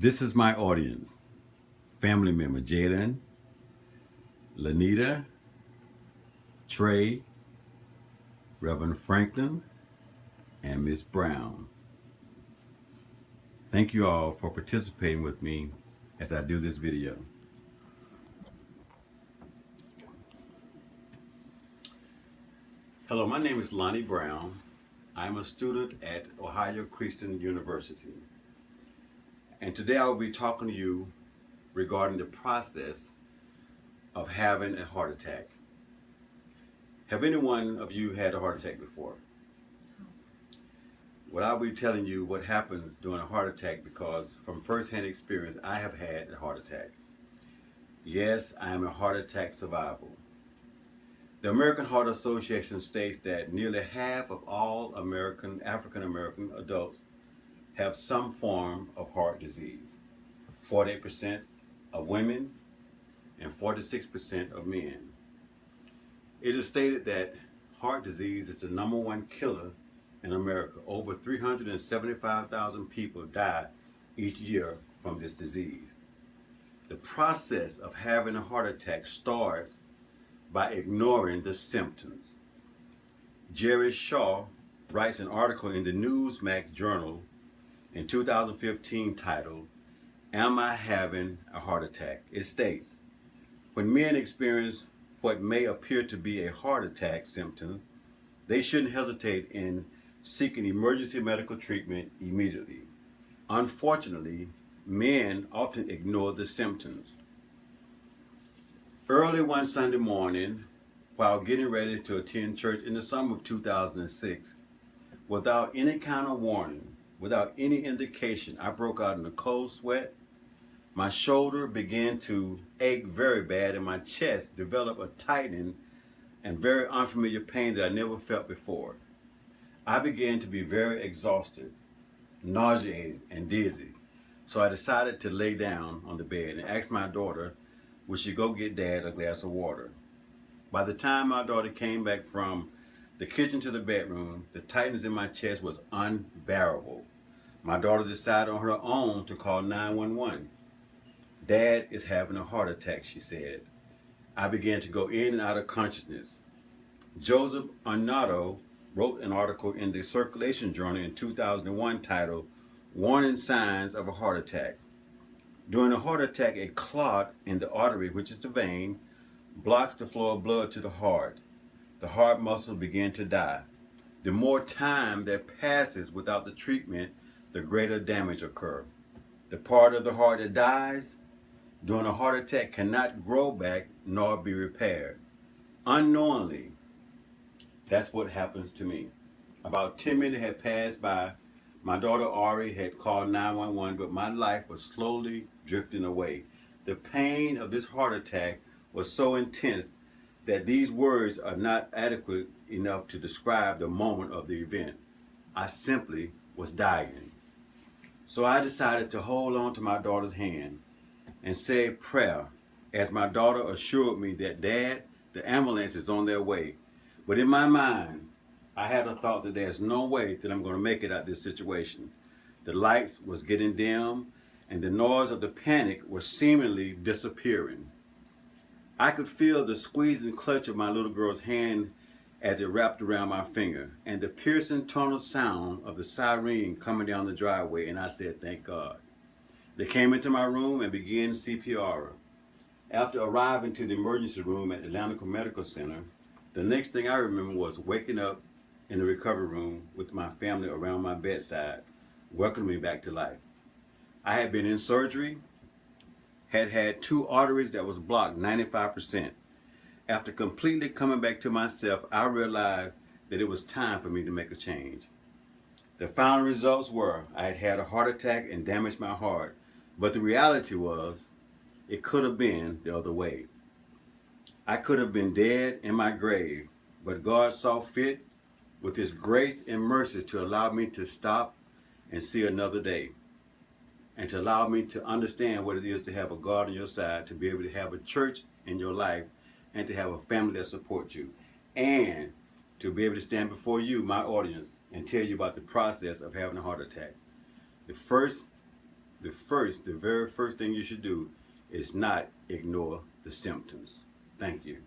This is my audience. Family member Jalen, Lanita, Trey, Reverend Franklin, and Miss Brown. Thank you all for participating with me as I do this video. Hello, my name is Lonnie Brown. I'm a student at Ohio Christian University. And today I will be talking to you regarding the process of having a heart attack. Have any one of you had a heart attack before? Well, I'll be telling you what happens during a heart attack because from firsthand experience, I have had a heart attack. Yes, I am a heart attack survivor. The American Heart Association states that nearly half of all African American adults have some form of heart disease. 48% of women and 46% of men. It is stated that heart disease is the #1 killer in America. Over 375,000 people die each year from this disease. The process of having a heart attack starts by ignoring the symptoms. Jerry Shaw writes an article in the Newsmax Journal in 2015 titled, "Am I Having a Heart Attack?" It states, when men experience what may appear to be a heart attack symptom, they shouldn't hesitate in seeking emergency medical treatment immediately. Unfortunately, men often ignore the symptoms. Early one Sunday morning, while getting ready to attend church in the summer of 2006, without any kind of warning, without any indication, I broke out in a cold sweat. My shoulder began to ache very bad and my chest developed a tightening and very unfamiliar pain that I never felt before. I began to be very exhausted, nauseated, and dizzy. So I decided to lay down on the bed and asked my daughter, would she go get Dad a glass of water? By the time my daughter came back from the kitchen to the bedroom, the tightness in my chest was unbearable. My daughter decided on her own to call 911. "Dad is having a heart attack," she said. I began to go in and out of consciousness. Joseph Arnaudo wrote an article in the Circulation Journal in 2001 titled, "Warning Signs of a Heart Attack." During a heart attack, a clot in the artery, which is the vein, blocks the flow of blood to the heart. The heart muscles begin to die. The more time that passes without the treatment, the greater damage occurs. The part of the heart that dies during a heart attack cannot grow back nor be repaired. Unknowingly, that's what happens to me. About 10 minutes had passed by. My daughter Ari had called 911, but my life was slowly drifting away. The pain of this heart attack was so intense that these words are not adequate enough to describe the moment of the event. I simply was dying. So I decided to hold on to my daughter's hand and say a prayer as my daughter assured me that, "Dad, the ambulance is on their way." But in my mind, I had a thought that there's no way that I'm going to make it out of this situation. The lights was getting dim and the noise of the panic was seemingly disappearing. I could feel the squeezing clutch of my little girl's hand as it wrapped around my finger and the piercing tonal sound of the siren coming down the driveway, and I said, "Thank God." They came into my room and began CPR. After arriving to the emergency room at Atlanta Medical Center, the next thing I remember was waking up in the recovery room with my family around my bedside, welcoming me back to life. I had been in surgery, had 2 arteries that was blocked 95%. After completely coming back to myself, I realized that it was time for me to make a change. The final results were I had had a heart attack and damaged my heart, but the reality was it could have been the other way. I could have been dead in my grave, but God saw fit with His grace and mercy to allow me to stop and see another day, and to allow me to understand what it is to have a God on your side, to be able to have a church in your life, and to have a family that supports you, and to be able to stand before you, my audience, and tell you about the process of having a heart attack. The first the very first thing you should do is not ignore the symptoms. Thank you.